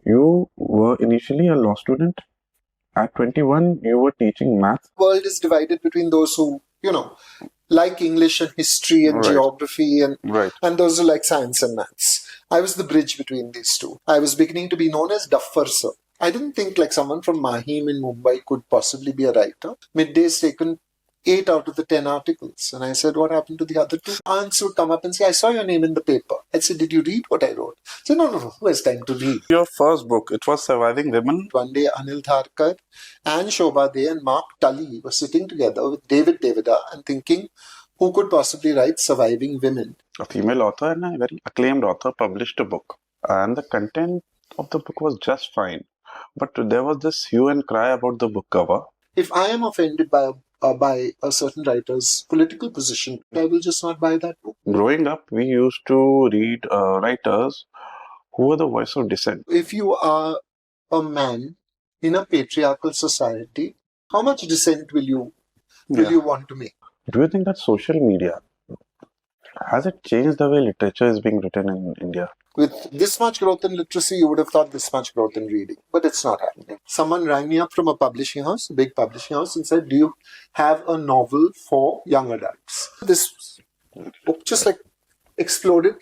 You were initially a law student. At 21, you were teaching math. The world is divided between those who, like English and history and geography and those who like science and maths. I was the bridge between these two. I was beginning to be known as Duffer Sir. I didn't think like someone from Mahim in Mumbai could possibly be a writer. Midday's taken 8 out of the 10 articles. And I said, what happened to the other 2? Aunts would come up and say, I saw your name in the paper. I said, did you read what I wrote? I said, no, who has time to read? Your first book, it was Surviving Women. One day, Anil Tharkar and Shobha De and Mark Tully were sitting together with David Devida and thinking, who could possibly write Surviving Women? A female author and a very acclaimed author published a book. And the content of the book was just fine. But there was this hue and cry about the book cover. If I am offended by a certain writer's political position, I will just not buy that book. Growing up, we used to read writers who were the voice of dissent. If you are a man in a patriarchal society, how much dissent will you want to make? Do you think that social media, has it changed the way literature is being written in India? With this much growth in literacy, you would have thought this much growth in reading. But it's not happening. Someone rang me up from a publishing house, a big publishing house, and said, do you have a novel for young adults? This book just like exploded.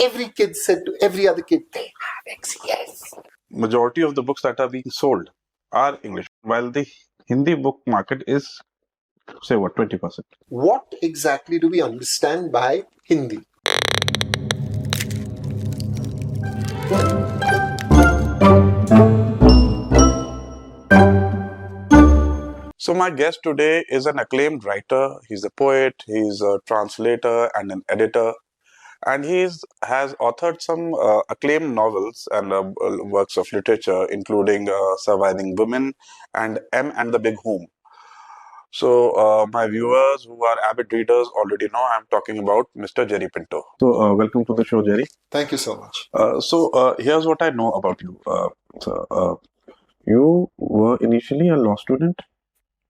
Every kid said to every other kid, they have XCS. Majority of the books that are being sold are English, while the Hindi book market is, say what, 20%. What exactly do we understand by Hindi? So my guest today is an acclaimed writer. He's a poet, he's a translator and an editor. And he has authored some acclaimed novels and works of literature, including Surviving Women and M and the Big Whom. So my viewers who are avid readers already know I'm talking about Mr. Jerry Pinto. So welcome to the show, Jerry. Thank you so much. So here's what I know about you. You were initially a law student.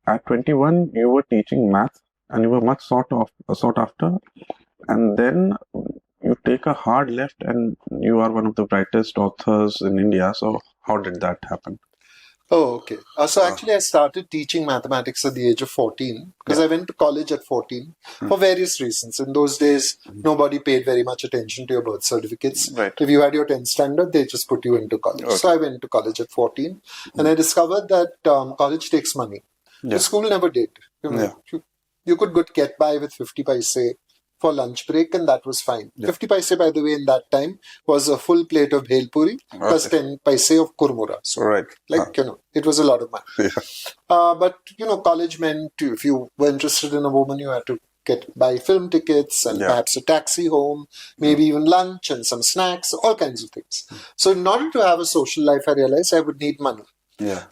At 21, you were teaching math and you were much sought after. And then you take a hard left and you are one of the brightest authors in India. So how did that happen? Oh, okay. So actually I started teaching mathematics at the age of 14 because I went to college at 14 for various reasons. In those days, nobody paid very much attention to your birth certificates. Right. If you had your 10th standard, they just put you into college. Okay. So I went to college at 14 and I discovered that college takes money. The school never did. You could get by with 50 paise for lunch break and that was fine. 50 paise, by the way, in that time was a full plate of bhel puri plus 10 paise of kurmura. So, it was a lot of money. But, college meant if you were interested in a woman, you had to buy film tickets and perhaps a taxi home, maybe even lunch and some snacks, all kinds of things. So in order to have a social life, I realized I would need money.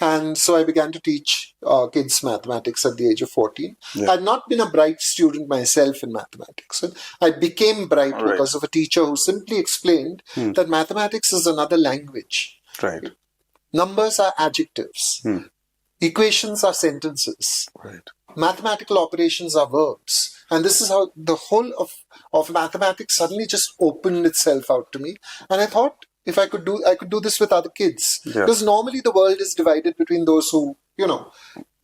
And so I began to teach kids mathematics at the age of 14. I had not been a bright student myself in mathematics. I became bright because of a teacher who simply explained that mathematics is another language. Right. Numbers are adjectives. Equations are sentences. Right. Mathematical operations are verbs. And this is how the whole of mathematics suddenly just opened itself out to me. And I thought, if I could do this with other kids. Because normally the world is divided between those who,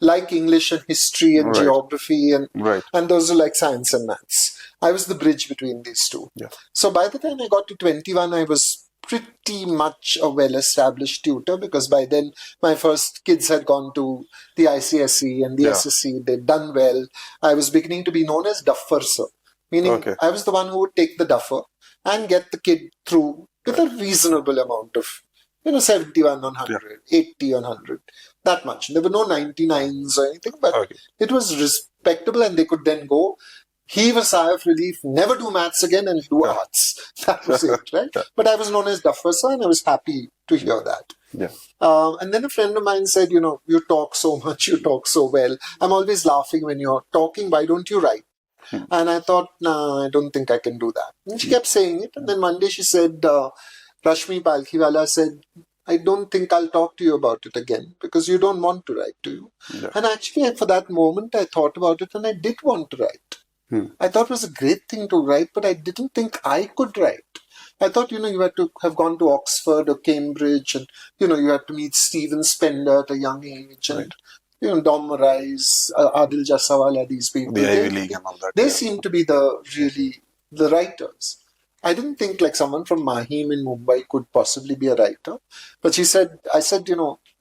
like English and history and geography and those who like science and maths. I was the bridge between these two. So by the time I got to 21, I was pretty much a well-established tutor because by then my first kids had gone to the ICSE and the SSC. They'd done well. I was beginning to be known as Duffer Sir. Meaning I was the one who would take the duffer and get the kid through with a reasonable amount of, 71 on 100, 80 on 100, that much. There were no 99s or anything, but it was respectable and they could then go, heave a sigh of relief, never do maths again and do arts. That was it, right? But I was known as Duffer Sir and I was happy to hear that. And then a friend of mine said, you talk so much, you talk so well. I'm always laughing when you're talking, why don't you write? And I thought, I don't think I can do that. And she kept saying it. And then one day she said, Rashmi Palkhiwala said, I don't think I'll talk to you about it again because you don't want to write, do you? And actually, for that moment, I thought about it and I did want to write. I thought it was a great thing to write, but I didn't think I could write. I thought, you had to have gone to Oxford or Cambridge, and, you had to meet Stephen Spender at a young age, and, Dom Morais, Adil Jasawala, these people. The Ivy League and all that. They seem to be the writers. I didn't think like someone from Mahim in Mumbai could possibly be a writer. But I said,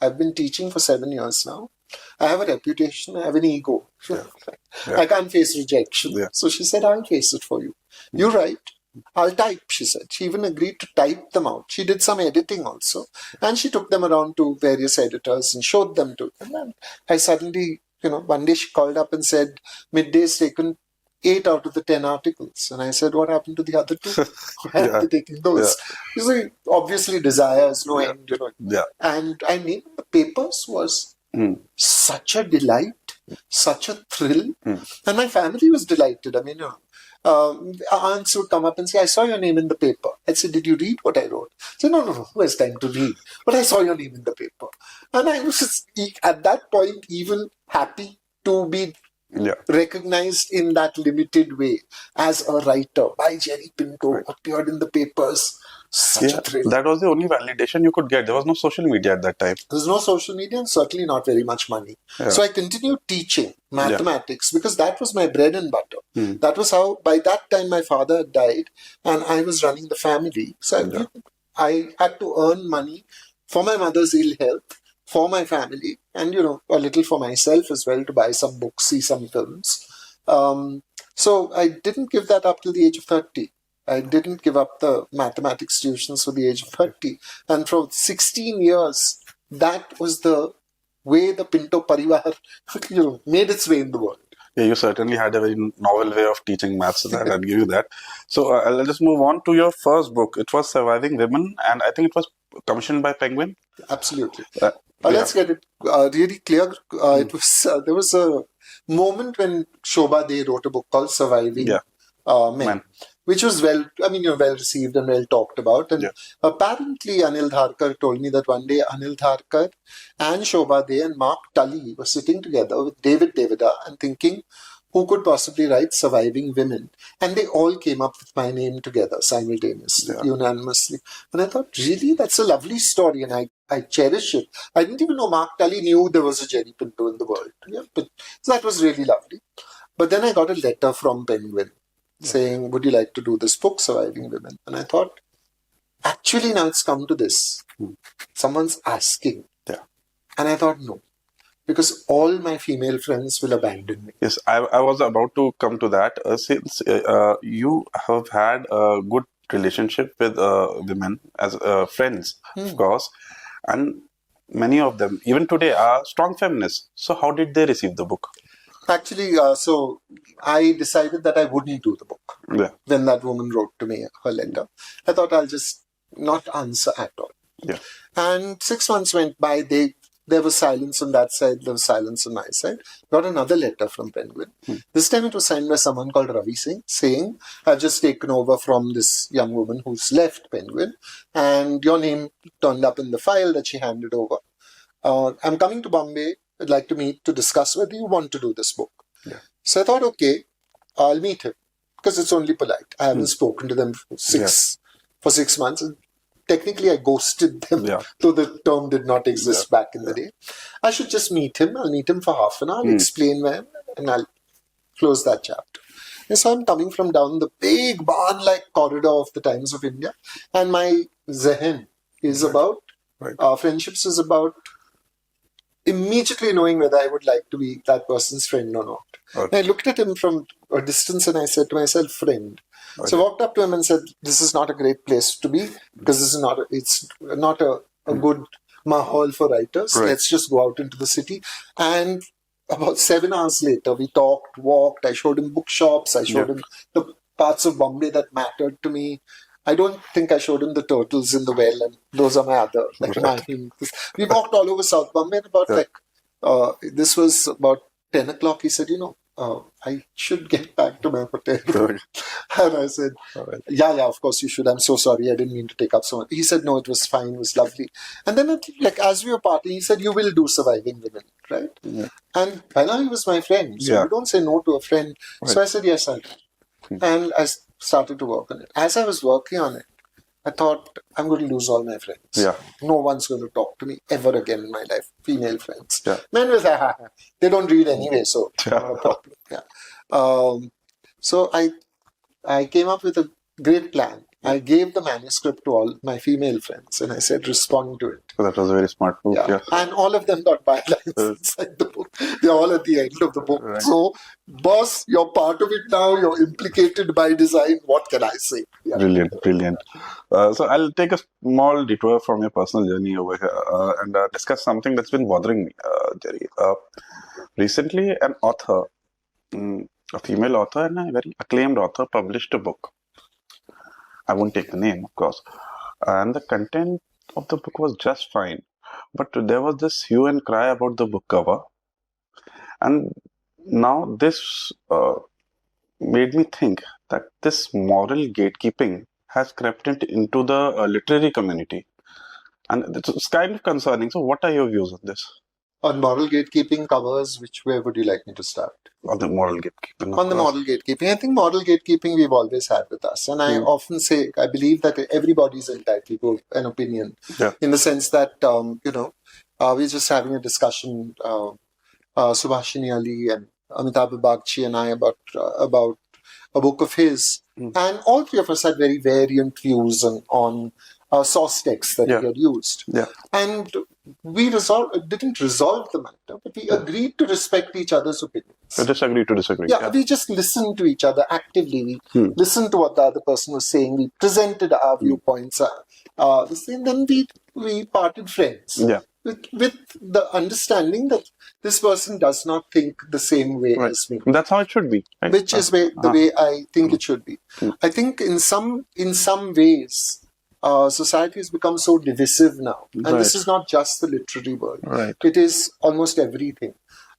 I've been teaching for 7 years now. I have a reputation, I have an ego. Yeah. I can't face rejection. Yeah. So she said, I'll face it for you. You write, I'll type, she said. She even agreed to type them out. She did some editing also. And she took them around to various editors and showed them to them. And I suddenly, one day she called up and said, Midday's taken 8 out of the 10 articles. And I said, what happened to the other 2? Why are they taking those? You see, obviously desires no end. And I named the papers was such a delight, such a thrill. And my family was delighted. I mean, aunts would come up and say, I saw your name in the paper. I said, did you read what I wrote? I said, no, who has time to read? But I saw your name in the paper. And I was at that point even happy to be recognized in that limited way as a writer by Jerry Pinto, appeared in the papers. Such a thrill. That was the only validation you could get. There was no social media at that time. There was no social media and certainly not very much money. So I continued teaching mathematics because that was my bread and butter. That was how, by that time, my father had died and I was running the family. So I had to earn money for my mother's ill health, for my family, and, a little for myself as well, to buy some books, see some films. So I didn't give that up till the age of 30. I didn't give up the mathematics tuitions for the age of 30. And for 16 years, that was the way the Pinto Parivar, made its way in the world. Yeah, you certainly had a very novel way of teaching maths, and I'll give you that. So I'll just move on to your first book. It was Surviving Women, and I think it was commissioned by Penguin. Absolutely. Let's get it really clear. It was there was a moment when Shobha De wrote a book called Surviving Men, which was well received and well talked about. And apparently Anil Dharkar told me that one day Anil Dharkar and Shobha De and Mark Tully were sitting together with David Devida and thinking, who could possibly write Surviving Women? And they all came up with my name together simultaneously, unanimously. And I thought, really, that's a lovely story, and I cherish it. I didn't even know Mark Tully knew there was a Jerry Pinto in the world. But so that was really lovely. But then I got a letter from Penguin saying, would you like to do this book, Surviving Women? And I thought, actually, now it's come to this. Someone's asking. And I thought, no. Because all my female friends will abandon me. Yes, I was about to come to that. Since you have had a good relationship with women as friends, of course, and many of them, even today, are strong feminists. So how did they receive the book? Actually, so I decided that I wouldn't do the book. When that woman wrote to me her letter, I thought I'll just not answer at all. And 6 months went by. There was silence on that side, there was silence on my side. Got another letter from Penguin. This time it was signed by someone called Ravi Singh, saying, I've just taken over from this young woman who's left Penguin, and your name turned up in the file that she handed over. I'm coming to Bombay. I'd like to meet to discuss whether you want to do this book. So I thought, okay, I'll meet him, because it's only polite. I haven't spoken to them for 6 months. And technically, I ghosted them, though the term did not exist back in the day. I should just meet him. I'll meet him for half an hour, explain where, and I'll close that chapter. And so I'm coming from down the big barn-like corridor of the Times of India, and my zehen is about, friendships is about immediately knowing whether I would like to be that person's friend or not. And I looked at him from a distance and I said to myself, friend. So I walked up to him and said, this is not a great place to be, because this is not a good mahal for writers. Let's just go out into the city. And about 7 hours later, we talked, walked, I showed him bookshops, I showed him the parts of Bombay that mattered to me. I don't think I showed him the turtles in the well, and those are my other, we walked all over South Bombay, and about this was about 10 o'clock, he said, I should get back to my hotel. And I said, of course you should. I'm so sorry. I didn't mean to take up so much. He said, no, it was fine. It was lovely. And then as we were partying, he said, you will do Surviving Women, right? And by now he was my friend. So you don't say no to a friend. So I said, yes, I'll do. And I started to work on it. As I was working on it, I thought, I'm going to lose all my friends. Yeah. No one's going to talk to me ever again in my life. Female friends. Yeah. Men will say, they don't read anyway, so not a problem. Yeah. So I came up with a great plan. I gave the manuscript to all my female friends and I said, respond to it. That was a very smart move. Yeah. And all of them got bylines inside the book. They're all at the end of the book. Right. So, boss, you're part of it now. You're implicated by design. What can I say? Yeah. Brilliant. So I'll take a small detour from your personal journey over here and discuss something that's been bothering me, Jerry. Recently, an author, a female author and a very acclaimed author, published a book. I won't take the name, of course. And the content of the book was just fine. But there was this hue and cry about the book cover. And now this made me think that this moral gatekeeping has crept into the literary community. And it's kind of concerning. So what are your views on this? On moral gatekeeping covers, where would you like me to start? On the moral gatekeeping. On the moral gatekeeping. I think moral gatekeeping we've always had with us. And I often say, I believe that everybody's entitled to an opinion. Yeah. In the sense that, we're just having a discussion, Subhashini Ali and Amitabh Bagchi and I about a book of his. And all three of us had very variant views on source text that he had used. Yeah. And we didn't resolve the matter, but we agreed to respect each other's opinions. Disagree to disagree. Yeah, we just listened to each other actively. We listened to what the other person was saying. We presented our viewpoints. And then we parted friends. Yeah. With the understanding that this person does not think the same way as me. That's how it should be. Right? Which is the way I think it should be. I think in some ways, society has become so divisive now. And this is not just the literary world. Right. It is almost everything.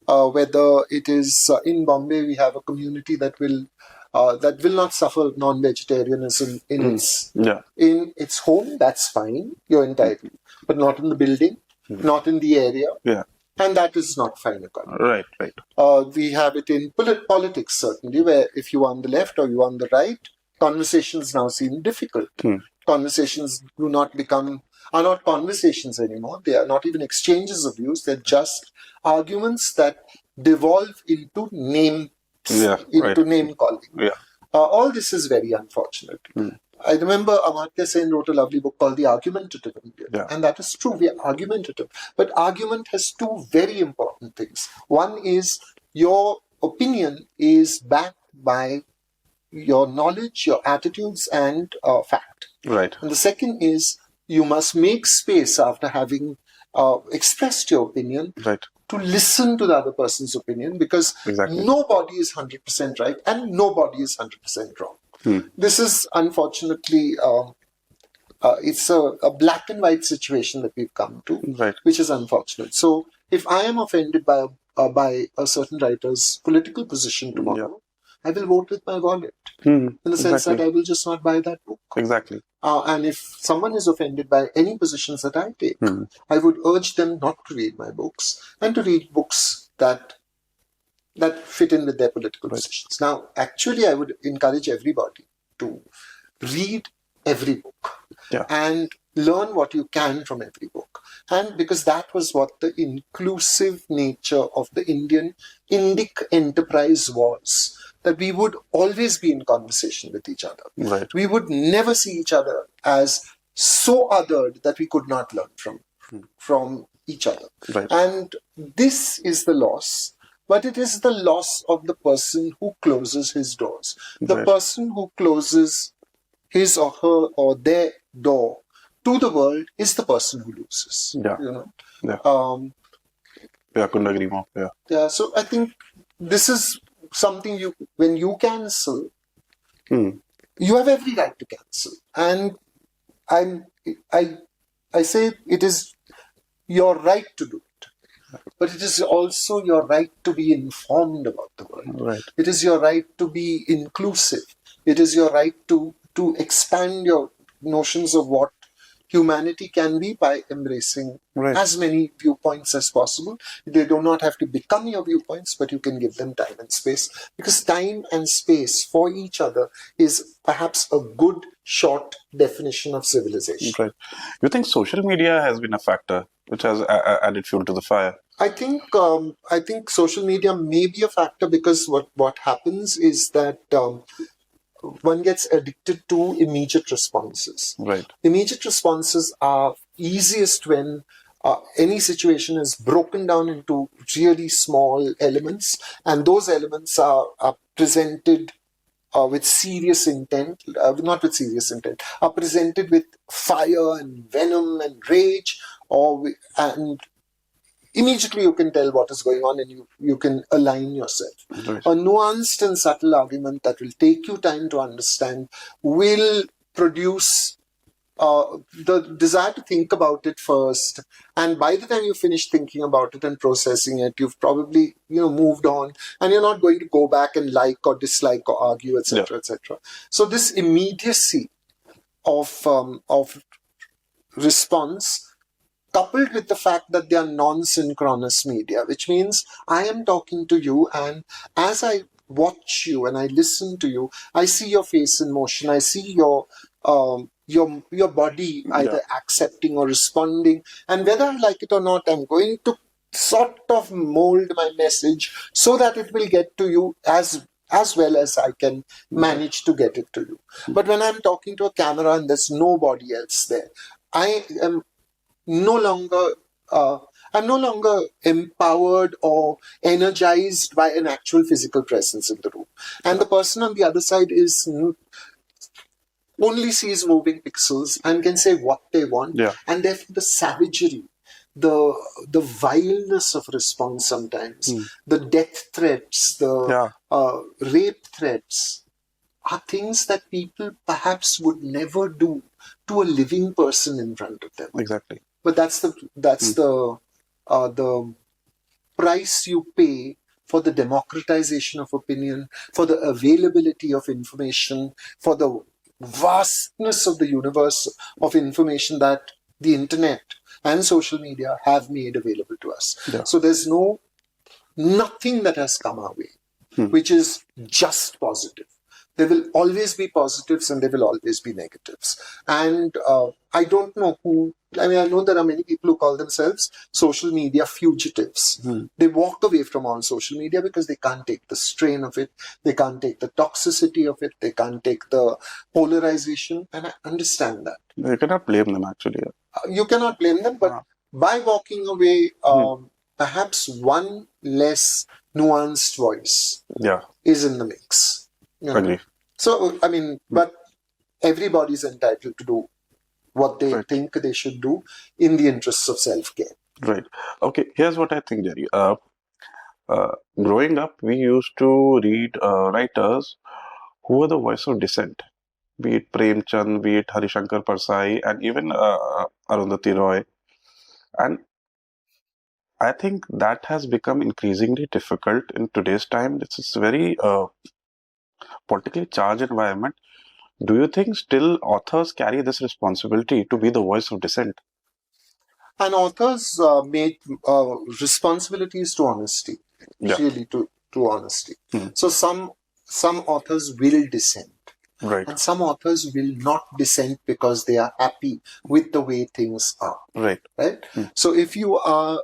Whether it is in Bombay, we have a community that will not suffer non-vegetarianism in its home. That's fine. You're entitled. But not in the building, not in the area. Yeah. And that is not fine economy. Right. We have it in politics, certainly, where if you're on the left or you're on the right, conversations now seem difficult. Conversations are not conversations anymore. They are not even exchanges of views. They're just arguments that devolve into name calling. Yeah. All this is very unfortunate. I remember Amartya Sen wrote a lovely book called The Argumentative Indian. Yeah. And that is true. We are argumentative. But argument has two very important things. One is your opinion is backed by your knowledge, your attitudes, and fact. Right. And the second is you must make space after having expressed your opinion to listen to the other person's opinion, because nobody is 100% right and nobody is 100% wrong. This is unfortunately, it's a black and white situation that we've come to, which is unfortunate. So if I am offended by a certain writer's political position tomorrow, I will vote with my wallet in the sense that I will just not buy that book. Exactly. And if someone is offended by any positions that I take, I would urge them not to read my books and to read books that fit in with their political positions. Now, actually, I would encourage everybody to read every book and learn what you can from every book. And because that was what the inclusive nature of the Indic enterprise was, that we would always be in conversation with each other. Right. We would never see each other as so othered that we could not learn from each other. Right. And this is the loss. But it is the loss of the person who closes his doors. The person who closes his or her or their door to the world is the person who loses. Yeah. You know? Yeah. I couldn't agree more. Yeah. Yeah. So I think this is something when you cancel, you have every right to cancel. And I say it is your right to do it. But it is also your right to be informed about the world. Right. It is your right to be inclusive. It is your right to expand your notions of what humanity can be by embracing Right. as many viewpoints as possible. They do not have to become your viewpoints, but you can give them time and space, because time and space for each other is perhaps a good short definition of civilization. Right. You think social media has been a factor which has added fuel to the fire? I think social media may be a factor, because what happens is that one gets addicted to immediate responses. Right. Immediate responses are easiest when any situation is broken down into really small elements, and those elements are presented with serious intent, not with serious intent, are presented with fire and venom and rage, and immediately you can tell what is going on, and you can align yourself. Right. A nuanced and subtle argument that will take you time to understand will produce the desire to think about it first, and by the time you finish thinking about it and processing it, you've probably moved on, and you're not going to go back and like or dislike or argue, etc., etc. So this immediacy of response, coupled with the fact that they are non-synchronous media, which means I am talking to you, and as I watch you and I listen to you, I see your face in motion, I see your body either accepting or responding, and whether I like it or not, I'm going to sort of mold my message so that it will get to you as well as I can manage to get it to you. But when I'm talking to a camera and there's nobody else there, I am no longer I'm no longer empowered or energized by an actual physical presence in the room, and the person on the other side is only sees moving pixels and can say what they want, and therefore the savagery, the vileness of response sometimes, the death threats, the rape threats, are things that people perhaps would never do to a living person in front of them. Exactly. But that's the price you pay for the democratization of opinion, for the availability of information, for the vastness of the universe of information that the internet and social media have made available to us. So there's nothing that has come our way which is just positive. There will always be positives and there will always be negatives. And I don't know I know there are many people who call themselves social media fugitives. They walk away from all social media because they can't take the strain of it. They can't take the toxicity of it. They can't take the polarization. And I understand that. You cannot blame them, actually. You cannot blame them, but by walking away, perhaps one less nuanced voice is in the mix. Agree. So, I mean, but everybody's entitled to do what they think they should do in the interests of self-care. Right. Okay, here's what I think, Jerry. Growing up, we used to read writers who were the voice of dissent, be it Premchand, be it Harishankar Parsai, and even Arundhati Roy. And I think that has become increasingly difficult in today's time. It's a very politically charged environment. Do you think still authors carry this responsibility to be the voice of dissent? And authors made responsibilities to honesty, really to honesty. So some authors will dissent. Right. And some authors will not dissent because they are happy with the way things are. Right. So if you are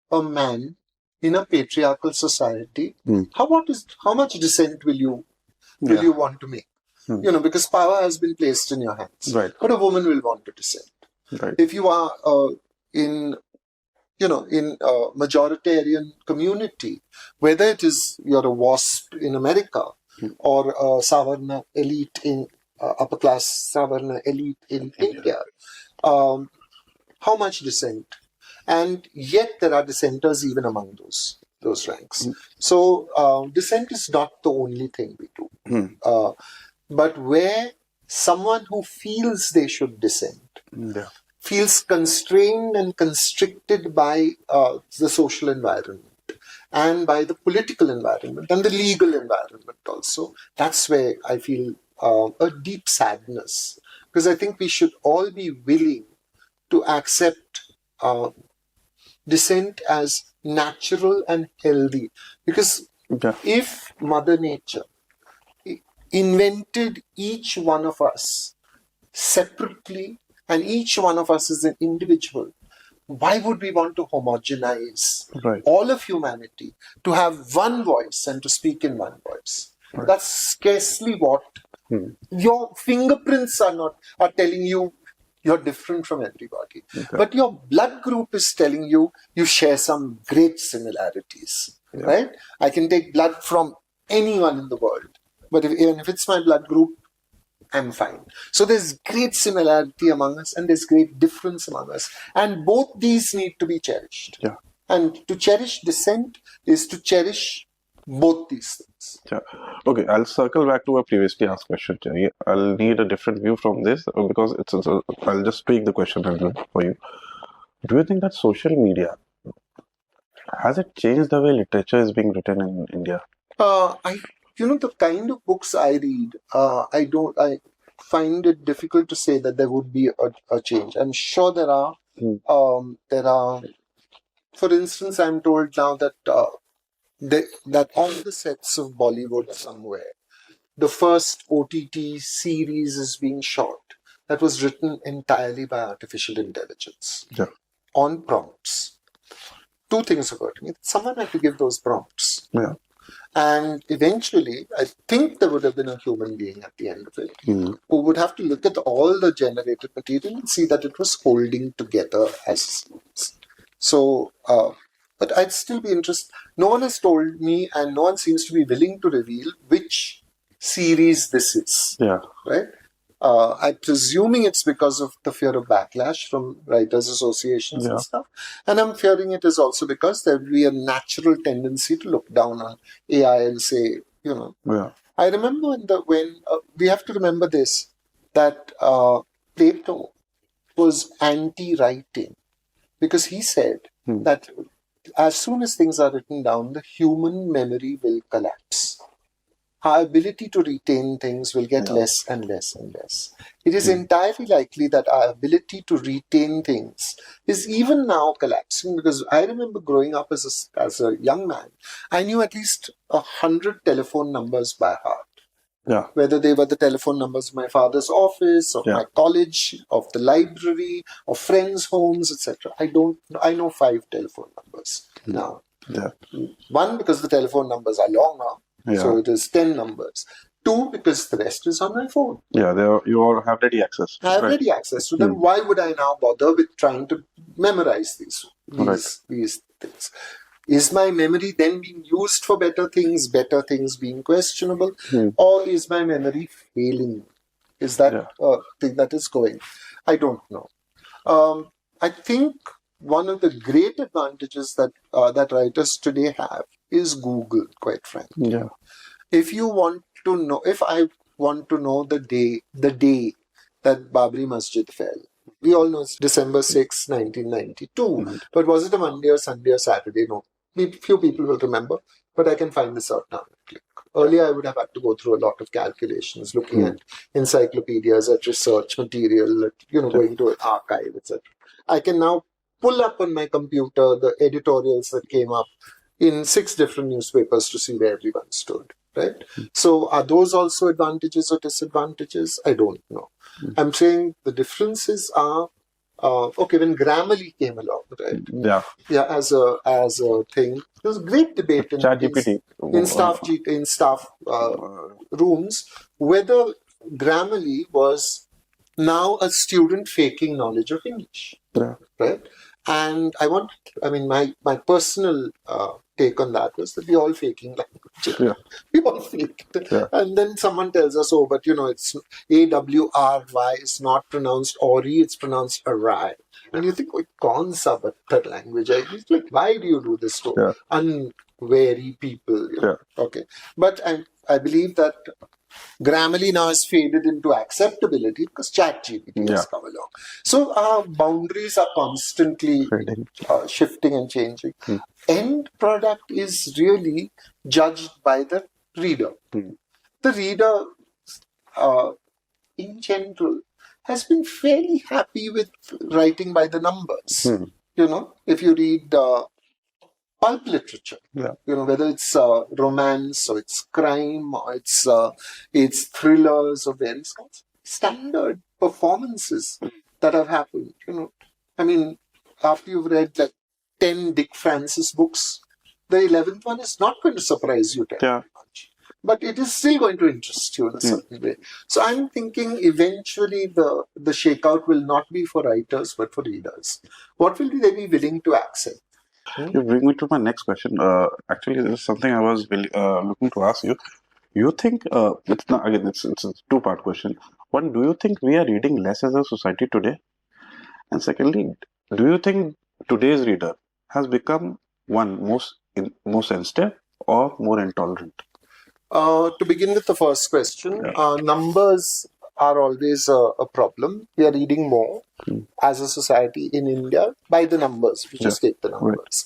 a man in a patriarchal society, how much dissent will you want to make? Because power has been placed in your hands. Right. But a woman will want to dissent. Right. If you are in a majoritarian community, whether it is you're a WASP in America or a Savarna elite in upper class Savarna elite in India, how much dissent? And yet there are dissenters even among those ranks. So dissent is not the only thing we do. But where someone who feels they should dissent feels constrained and constricted by the social environment and by the political environment and the legal environment also, that's where I feel a deep sadness. Because I think we should all be willing to accept dissent as natural and healthy. Because if Mother Nature invented each one of us separately and each one of us is an individual, why would we want to homogenize all of humanity to have one voice and to speak in one voice? That's scarcely what your fingerprints are telling you. You're different from everybody. But your blood group is telling you share some great similarities, right? I can take blood from anyone in the world, but even if it's my blood group, I'm fine. So there's great similarity among us and there's great difference among us. And both these need to be cherished. Yeah. And to cherish dissent is to cherish both these things. Yeah. Okay, I'll circle back to a previously asked question, Jerry. I'll need a different view from this because I'll just tweak the question for you. Do you think that social media has it changed the way literature is being written in India? The kind of books I read, I find it difficult to say that there would be a change. I'm sure there are. For instance, I'm told now that that on the sets of Bollywood somewhere, the first OTT series is being shot that was written entirely by artificial intelligence on prompts. Two things occurred to me. Someone had to give those prompts. Yeah. And eventually, I think there would have been a human being at the end of it who would have to look at all the generated material and see that it was holding together as scenes. So, but I'd still be interested. No one has told me and no one seems to be willing to reveal which series this is. Yeah. Right? I'm presuming it's because of the fear of backlash from writers' associations and stuff. And I'm fearing it is also because there will be a natural tendency to look down on AI and say, I remember when we have to remember this, that Plato was anti-writing because he said that as soon as things are written down, the human memory will collapse. Our ability to retain things will get less and less and less. It is entirely likely that our ability to retain things is even now collapsing, because I remember growing up as a young man, I knew at least 100 telephone numbers by heart. Yeah. Whether they were the telephone numbers of my father's office, of my college, of the library, of friends' homes, etc. I know 5 telephone numbers now. Yeah. 1, because the telephone numbers are longer. So it is 10 numbers. 2, because the rest is on my phone. Yeah, you have ready access. I have ready access to them. Why would I now bother with trying to memorize these things? Is my memory then being used for better things being questionable? Or is my memory failing? Is that a thing that is going? I don't know. I think one of the great advantages that writers today have is Google, quite frankly. Yeah. If I want to know the day that Babri Masjid fell, we all know it's December 6, 1992. But was it a Monday or Sunday or Saturday? No. Few people will remember, but I can find this out now. Earlier, I would have had to go through a lot of calculations, looking at encyclopedias, at research material, going to an archive, etc. I can now pull up on my computer the editorials that came up in 6 different newspapers to see where everyone stood, right? So are those also advantages or disadvantages? I don't know. I'm saying the differences are, when Grammarly came along, right? Yeah, as a thing. There was a great debate in staff rooms whether Grammarly was now a student faking knowledge of English, right? And my personal take on that was that we're all faking language. We all fake it. And then someone tells us, but it's AWRY is not pronounced Ori, it's pronounced Arai. And you think, kaun sa battar language? It's like, why do you do this to unwary people? Okay. But I believe that Grammarly now has faded into acceptability because ChatGPT has come along. So our boundaries are constantly shifting and changing. End product is really judged by the reader. The reader, in general, has been fairly happy with writing by the numbers. If you read pulp literature, whether it's romance or it's crime or it's thrillers of various kinds, standard performances that have happened. I mean, after you've read like 10 Dick Francis books, the 11th one is not going to surprise you terribly much. But it is still going to interest you in a certain way. So I'm thinking eventually the shakeout will not be for writers, but for readers. What will they be willing to accept? You bring me to my next question. Actually, this is something I was looking to ask you. You think it's not again? It's a two-part question. One, do you think we are reading less as a society today? And secondly, do you think today's reader has become more sensitive or more intolerant? To begin with the first question, numbers are always a problem. We are reading more as a society in India by the numbers. We just take the numbers.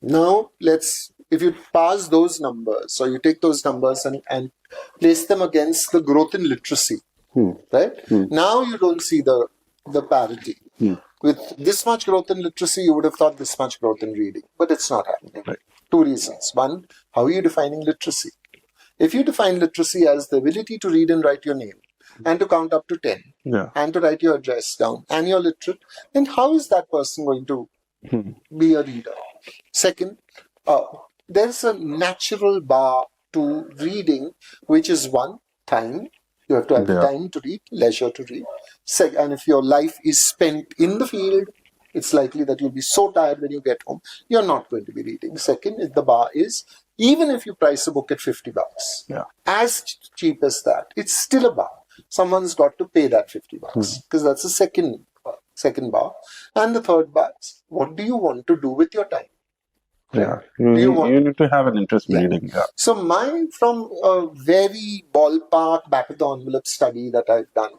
Now, if you parse those numbers, or you take those numbers and place them against the growth in literacy, right? Now you don't see the parity. With this much growth in literacy, you would have thought this much growth in reading, but it's not happening. Right. Two reasons. One, how are you defining literacy? If you define literacy as the ability to read and write your name and to count up to 10 and to write your address down and you're literate, then how is that person going to be a reader? Second, there's a natural bar to reading, which is one, time. You have to have time to read, leisure to read. And if your life is spent in the field, it's likely that you'll be so tired when you get home, you're not going to be reading. Second, the bar is, even if you price a book at $50, as cheap as that, it's still a bar. Someone's got to pay that $50 because that's the second bar. And the third bar is, what do you want to do with your time? Yeah, you need to have an interest in reading. Yeah. So from a very ballpark, back-of-the-envelope study that I've done,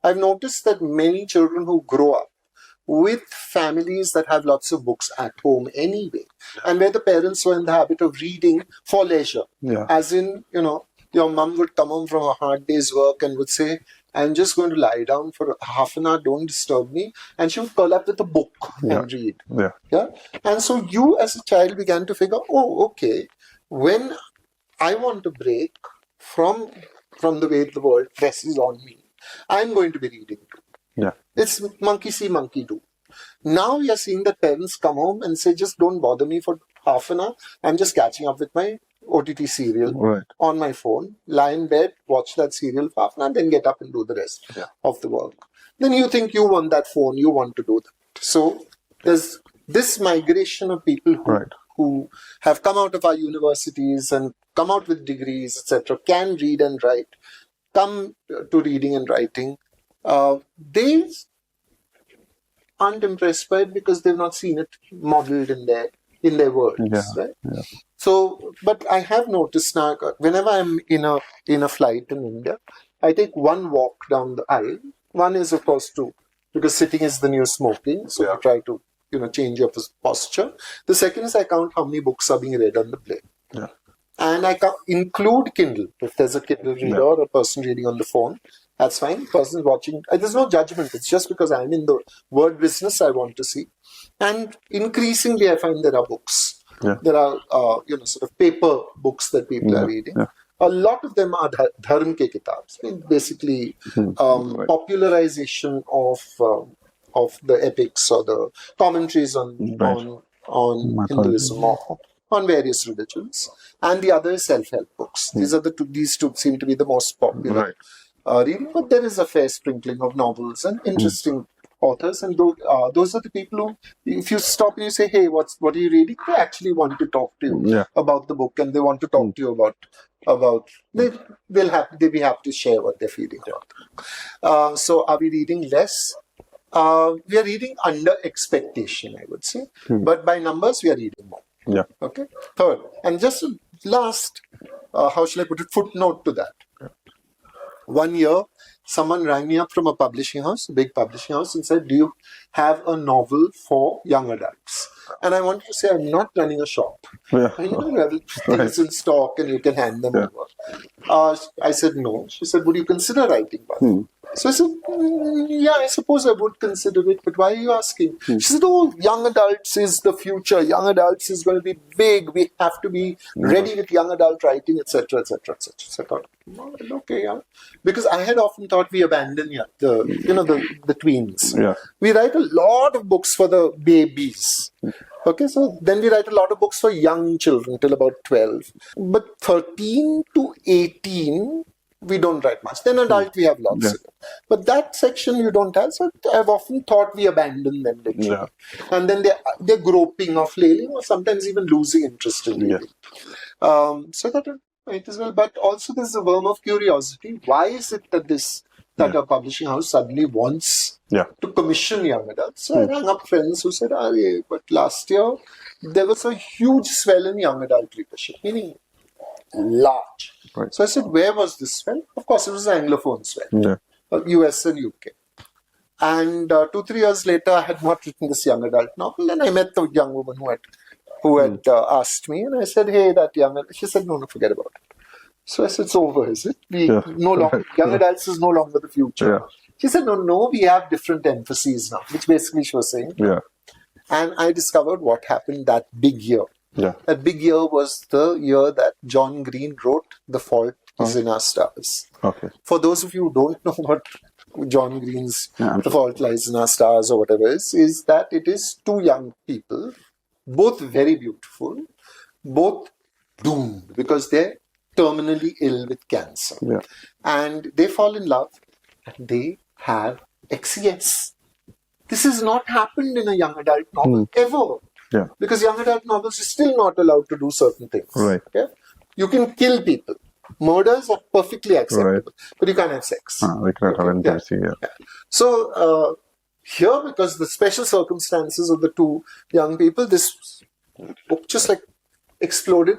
I've noticed that many children who grow up with families that have lots of books at home anyway, and where the parents were in the habit of reading for leisure, as in, your mum would come home from a hard day's work and would say, I'm just going to lie down for half an hour, don't disturb me. And she would curl up with a book and read. Yeah. And so you as a child began to figure, oh, okay, when I want to break from the way the world presses on me, I'm going to be reading too. Yeah. It's monkey see, monkey do. Now we are seeing that parents come home and say, just don't bother me for half an hour. I'm just catching up with my OTT serial on my phone, lie in bed, watch that serial for half an hour, then get up and do the rest of the work. Then you think you want that phone, you want to do that. So there's this migration of people who have come out of our universities and come out with degrees, etc., can read and write, come to reading and writing. They aren't impressed by it because they've not seen it modeled in their words, right? Yeah. So, but I have noticed now, whenever I'm in a flight in India, I take one walk down the aisle. One is, of course, because sitting is the new smoking, so you try to, change your posture. The second is I count how many books are being read on the plane. Yeah. And I include Kindle. If there's a Kindle reader or a person reading on the phone, that's fine. Person watching, there's no judgment. It's just because I'm in the word business I want to see. And increasingly, I find there are books. Yeah. There are, sort of paper books that people are reading. Yeah. A lot of them are Dharm Ki Kitabs, basically popularization of the epics or the commentaries on Hinduism or on various religions. And the other is self-help books. These two seem to be the most popular reading, but there is a fair sprinkling of novels and interesting authors, and those are the people who, if you stop and you say, hey, what are you reading, they actually want to talk to you about the book, and they want to talk to you about they'll be happy to share what they're feeling about. So are we reading less? We are reading under expectation, I would say, but by numbers we are reading more. Yeah. Okay. Third, and just last, how shall I put it, footnote to that. 1 year, someone rang me up from a publishing house, a big publishing house, and said, do you have a novel for young adults? And I wanted to say, I'm not running a shop. You have things in stock and you can hand them over. I said, no. She said, would you consider writing one? So I said, yeah, I suppose I would consider it, but why are you asking? She said, oh, young adults is the future. Young adults is going to be big. We have to be ready with young adult writing, etc., etc., etc. So I thought, well, okay, yeah. Because I had often thought we abandon the tweens. Yeah. We write a lot of books for the babies. Okay, so then we write a lot of books for young children till about 12. But 13 to 18, we don't write much. Then adult, we have lots. Yeah. But that section you don't have. So I've often thought we abandon them. Literally. Yeah. And then they're groping or flailing or sometimes even losing interest in reading. So that might as well. But also there's a worm of curiosity. Why is it that a publishing house suddenly wants to commission young adults? So I rang up friends who said, but last year there was a huge swell in young adult readership, meaning large. Right. So I said, where was this swell? Of course, it was an Anglophone swell, US and UK. And 2-3 years later, I had not written this young adult novel. And I met the young woman who had asked me, and I said, hey, that young adult. She said, no, forget about it. So I said, it's over, is it? Young adults is no longer the future. Yeah. She said, no, we have different emphases now, which basically she was saying. Yeah. And I discovered what happened that big year. Yeah. That big year was the year that John Green wrote The Fault is in Our Stars. Okay. For those of you who don't know what John Green's The Fault Lies in Our Stars or whatever is that it is two young people, both very beautiful, both doomed because they're terminally ill with cancer. Yeah. And they fall in love and they have XES. This has not happened in a young adult novel ever. Yeah. Because young adult novels are still not allowed to do certain things. Right. Okay? You can kill people. Murders are perfectly acceptable. But you can't have sex. We can't have intimacy, yeah. So, here, because the special circumstances of the two young people, this book just like exploded.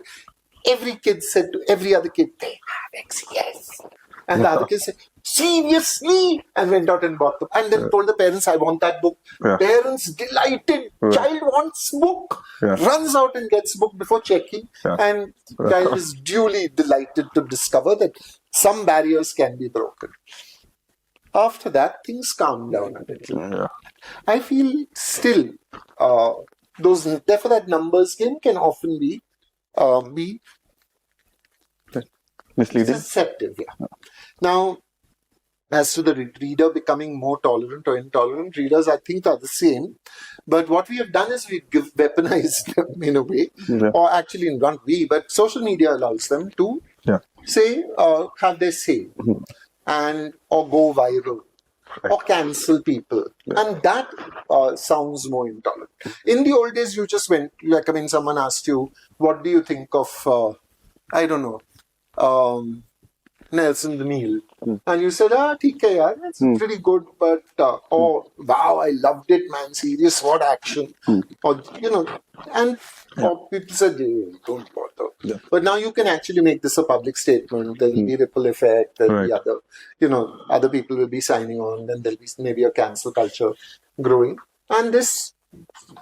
Every kid said to every other kid, they have XES. And the other kid said, seriously? And went out and bought them. And then told the parents, I want that book. Yeah. Parents delighted. Child wants book. Yeah. Runs out and gets book before checking. Yeah. And child is duly delighted to discover that some barriers can be broken. After that, things calm down a little. Yeah. I feel still, therefore that numbers game can often be misleading. Deceptive, yeah. Now, as to the reader becoming more tolerant or intolerant, readers, I think, are the same. But what we have done is we've weaponized them in a way, or actually not we, but social media allows them to say, have their say, and or go viral, or cancel people. And that sounds more intolerant. In the old days, you just went, like, I mean, someone asked you, what do you think of, I don't know, Nelson the Neil, and you said, theek hai yaar, that's pretty good, but oh wow, I loved it, man, serious, what action, or and or people said, don't bother. But now you can actually make this a public statement. There will be ripple effect. There will be other people will be signing on. Then there'll be maybe a cancel culture growing, and this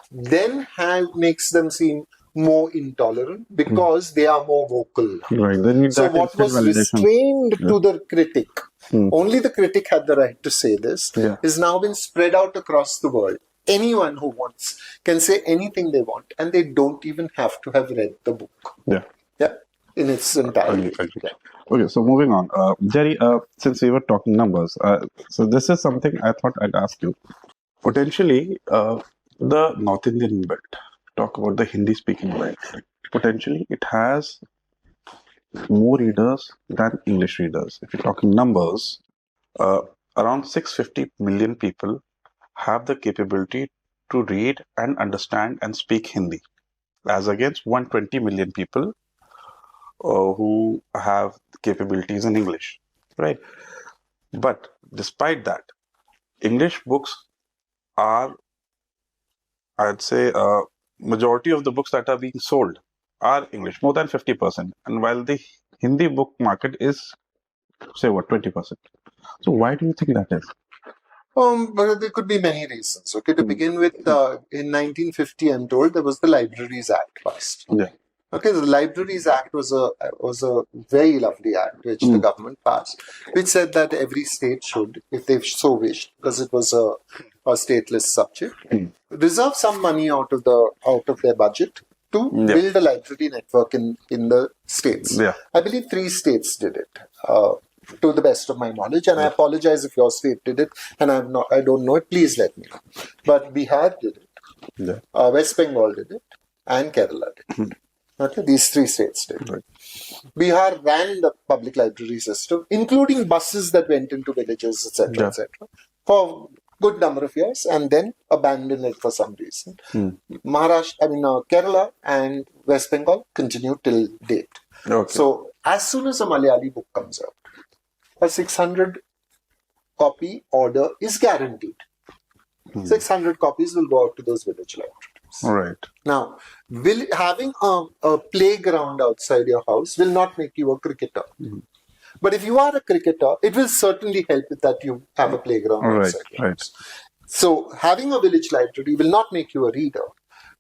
then makes them seem more intolerant because they are more vocal. Right. They need so what was restrained to the critic, only the critic had the right to say this, is now been spread out across the world. Anyone who wants can say anything they want, and they don't even have to have read the book. Yeah, in its entirety. Okay, so moving on. Jerry, since we were talking numbers, so this is something I thought I'd ask you. Potentially, the North Indian belt, talk about the Hindi-speaking belt. Potentially, it has more readers than English readers. If you're talking numbers, around 650 million people have the capability to read and understand and speak Hindi, as against 120 million people who have capabilities in English, right? But despite that, English books are, I'd say, majority of the books that are being sold are English, more than 50%. And while the Hindi book market is, say, 20%. So why do you think that is? But there could be many reasons. Okay, to begin with, in 1950, I'm told there was the Libraries Act passed. Yeah. Okay, the Libraries Act was a very lovely act which the government passed, which said that every state should, if they so wished, because it was a stateless subject, reserve some money out of their budget to build a library network in the states. Yeah. I believe 3 states did it. To the best of my knowledge, and I apologize if your state did it, and I don't know it. Please let me know. But Bihar did it, West Bengal did it, and Kerala did it. Okay, these 3 states did. Right. Bihar ran the public library system, including buses that went into villages, etc., for good number of years, and then abandoned it for some reason. Kerala and West Bengal continue till date. Okay. So as soon as a Malayali book comes out, a 600 copy order is guaranteed. 600 copies will go out to those village libraries. Right. Now, having a playground outside your house will not make you a cricketer. But if you are a cricketer, it will certainly help with that you have a playground outside your house. So, having a village library will not make you a reader.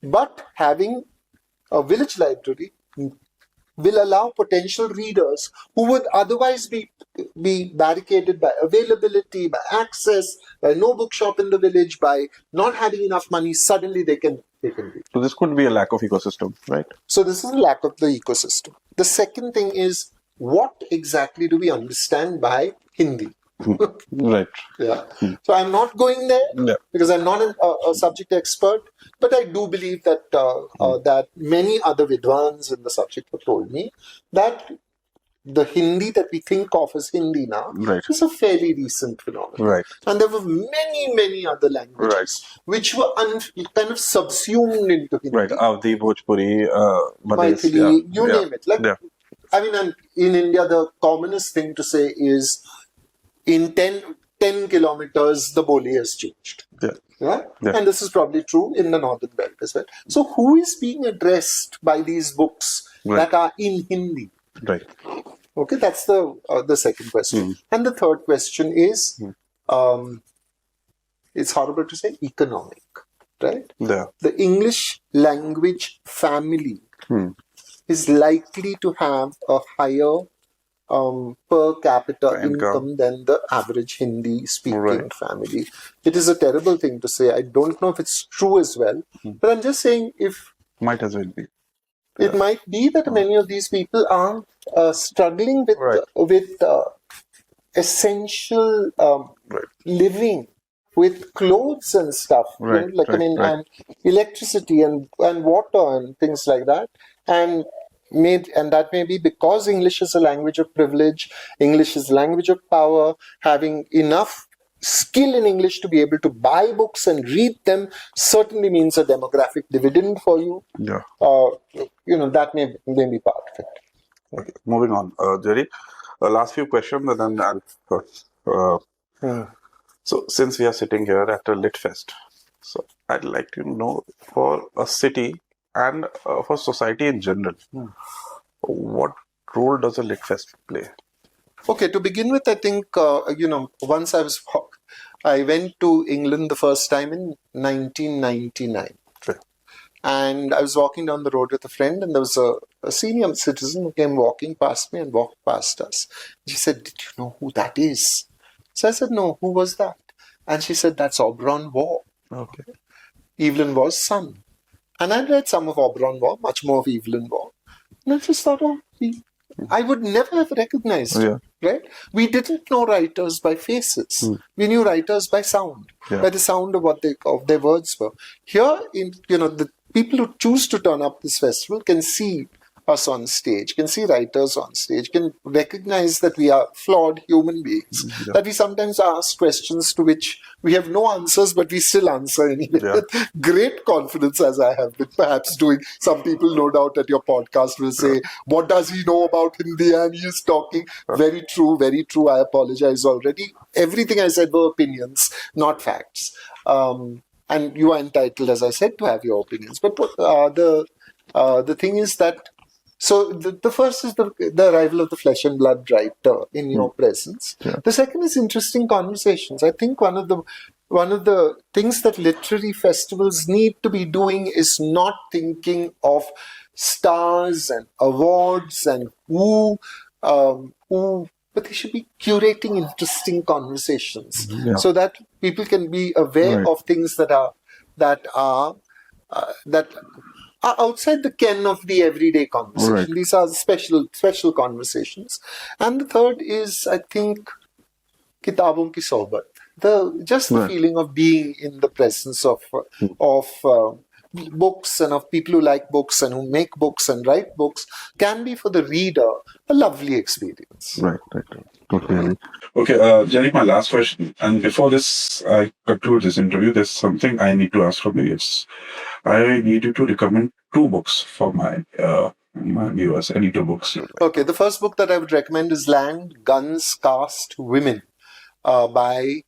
But having a village library will allow potential readers who would otherwise be barricaded by availability, by access, by no bookshop in the village, by not having enough money, suddenly they can read. So this could be a lack of ecosystem, right? So this is a lack of the ecosystem. The second thing is, what exactly do we understand by Hindi? Right. Yeah. So I'm not going there because I'm not a subject expert, but I do believe that that many other vidwans in the subject have told me that the Hindi that we think of as Hindi now is a fairly recent phenomenon. Right. And there were many, many other languages which were kind of subsumed into Hindi. Right. Avdi, Bhojpuri, Maithili, you name it. And in India, the commonest thing to say is in 10 kilometers, the Boli has changed. And this is probably true in the northern belt as well. So who is being addressed by these books that are in Hindi? Right. Okay, that's the second question. And the third question is, it's horrible to say, economic. Right? The English language family is likely to have a higher per capita income than the average Hindi-speaking family. It is a terrible thing to say. I don't know if it's true as well, but I'm just saying might as well be. It might be that many of these people are struggling with essential living, with clothes and stuff, and electricity and water and things like that, and that may be because English is a language of privilege, English is a language of power. Having enough skill in English to be able to buy books and read them certainly means a demographic dividend for you. That may be part of it. Okay, moving on, Jerry. Last few questions, and then I'll. So, since we are sitting here at a Lit Fest, so I'd like to know, for a city and for society in general, what role does a Lit Fest play? Okay, to begin with, I think, once I went to England the first time in 1999. And I was walking down the road with a friend, and there was a senior citizen who came walking past me and walked past us. She said, "Did you know who that is?" So I said, "No, who was that?" And she said, "That's Auberon Waugh." Okay. Evelyn Waugh's son. And I'd read some of Auberon Waugh, much more of Evelyn Waugh. And I just thought, I would never have recognized him, right? We didn't know writers by faces. We knew writers by sound, by the sound of what their words were. Here, the people who choose to turn up this festival can see us on stage, can see writers on stage, can recognize that we are flawed human beings, that we sometimes ask questions to which we have no answers, but we still answer anyway. With great confidence, as I have been perhaps doing. Some people, no doubt, at your podcast will say, "What does he know about Hindi?" And he is talking. Very true, very true. I apologize already. Everything I said were opinions, not facts. And you are entitled, as I said, to have your opinions. But the thing is that, so the first is the arrival of the flesh and blood writer in your presence. The second is interesting conversations. I think one of the things that literary festivals need to be doing is not thinking of stars and awards and but they should be curating interesting conversations so that people can be aware of things that are outside the ken of the everyday conversation. These are special conversations. And the third is, I think, Kitabon Ki Sohbat. The feeling of being in the presence of books and of people who like books and who make books and write books can be for the reader a lovely experience. Right. Okay. Okay, Jerry, my last question. And before this, I conclude this interview, there's something I need to ask from you. Yes. I need you to recommend 2 books for my viewers. Any 2 books. Okay, the first book that I would recommend is Land, Guns, Caste, Women by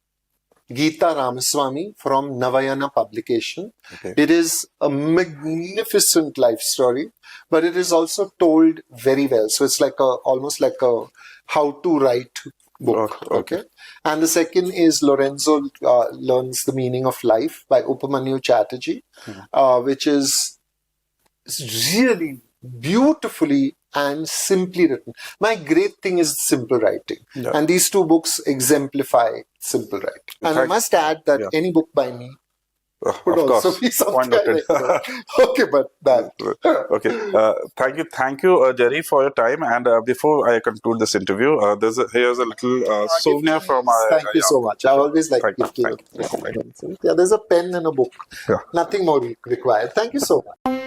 Geeta Ramaswamy from Navayana Publication. Okay. It is a magnificent life story, but it is also told very well. So it's like almost like a how to write book. Okay. And the second is Lorenzo Learns the Meaning of Life by Upamanyu Chatterjee, which is really beautifully and simply written. My great thing is simple writing. Yeah. And these 2 books exemplify simple writing. And I must add that any book by me would also be something like that. Okay, but that. Okay. Thank you, Jerry, for your time. And before I conclude this interview, here's a little souvenir from my... Thank you so much. I always like gifting. Yeah, there's a pen and a book. Yeah. Nothing more required. Thank you so much.